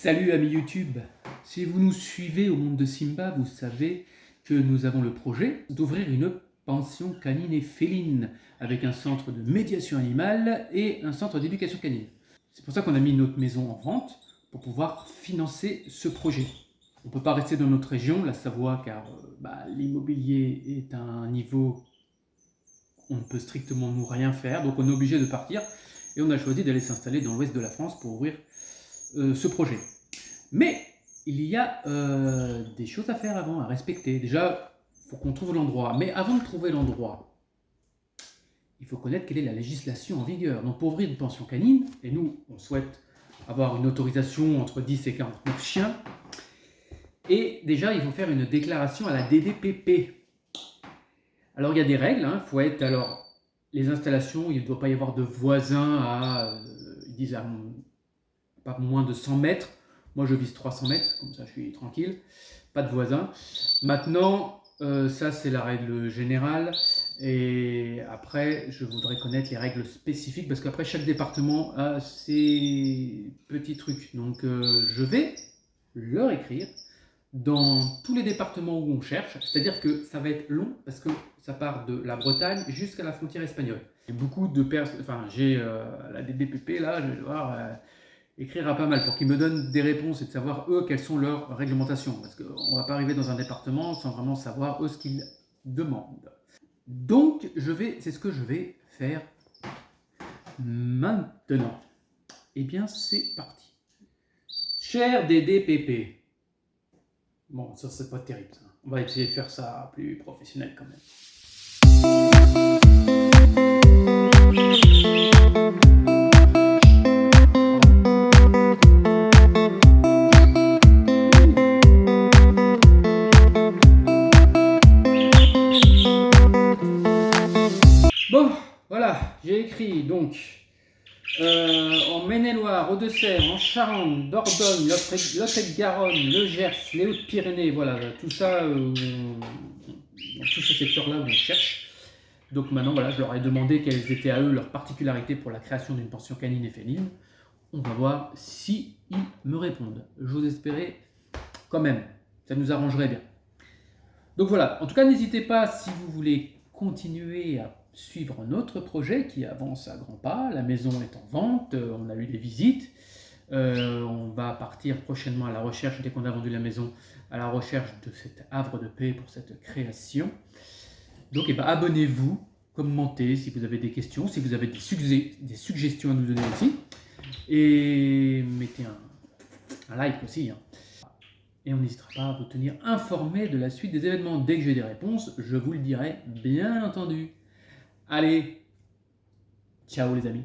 Salut amis YouTube. Si vous nous suivez au monde de Simba, vous savez que nous avons le projet d'ouvrir une pension canine et féline avec un centre de médiation animale et un centre d'éducation canine. C'est pour ça qu'on a mis notre maison en vente pour pouvoir financer ce projet. On ne peut pas rester dans notre région, la Savoie, car l'immobilier est à un niveau où on ne peut strictement nous rien faire, donc on est obligé de partir et on a choisi d'aller s'installer dans l'ouest de la France pour ouvrir ce projet. Mais il y a des choses à faire avant, à respecter. Déjà, il faut qu'on trouve l'endroit. Mais avant de trouver l'endroit, il faut connaître quelle est la législation en vigueur. Donc pour ouvrir une pension canine, et nous, on souhaite avoir une autorisation entre 10 et 49 chiens, et déjà, il faut faire une déclaration à la DDPP. Alors il y a des règles, il faut être... Alors, les installations, il ne doit pas y avoir de voisins à... ils disent à pas moins de 100 mètres. Moi, je vise 300 mètres, comme ça, je suis tranquille. Pas de voisins. Maintenant, ça, c'est la règle générale. Et après, je voudrais connaître les règles spécifiques, parce qu'après, chaque département a ses petits trucs. Donc, je vais leur écrire dans tous les départements où on cherche. C'est-à-dire que ça va être long, parce que ça part de la Bretagne jusqu'à la frontière espagnole. Et beaucoup de personnes... Enfin, j'ai la DDPP, là, je vais devoir... écrire à pas mal pour qu'ils me donnent des réponses et de savoir eux quelles sont leurs réglementations, parce qu'on ne va pas arriver dans un département sans vraiment savoir eux ce qu'ils demandent. Donc c'est ce que je vais faire maintenant. Eh bien c'est parti. Cher DDPP. Bon, ça c'est pas terrible ça. On va essayer de faire ça plus professionnel quand même. Bon, voilà, j'ai écrit donc en Maine-et-Loire, Hauts-de-Seine, en Charente, Dordogne, Lot-et-Garonne, le Gers, les Hautes-Pyrénées, voilà, tout ça, dans tous ces secteurs-là où on cherche. Donc maintenant, voilà, je leur ai demandé quelles étaient à eux leurs particularités pour la création d'une pension canine et féline. On va voir si ils me répondent. J'ose espérer quand même, ça nous arrangerait bien. Donc voilà, en tout cas, n'hésitez pas si vous voulez continuer à suivre notre projet qui avance à grands pas. La maison est en vente, on a eu des visites. On va partir prochainement à la recherche, dès qu'on a vendu la maison, à la recherche de cet havre de paix pour cette création. Donc abonnez-vous, commentez si vous avez des questions, si vous avez des suggestions à nous donner aussi. Et mettez un like aussi. Et on n'hésitera pas à vous tenir informé de la suite des événements. Dès que j'ai des réponses, je vous le dirai, bien entendu. Allez, ciao les amis.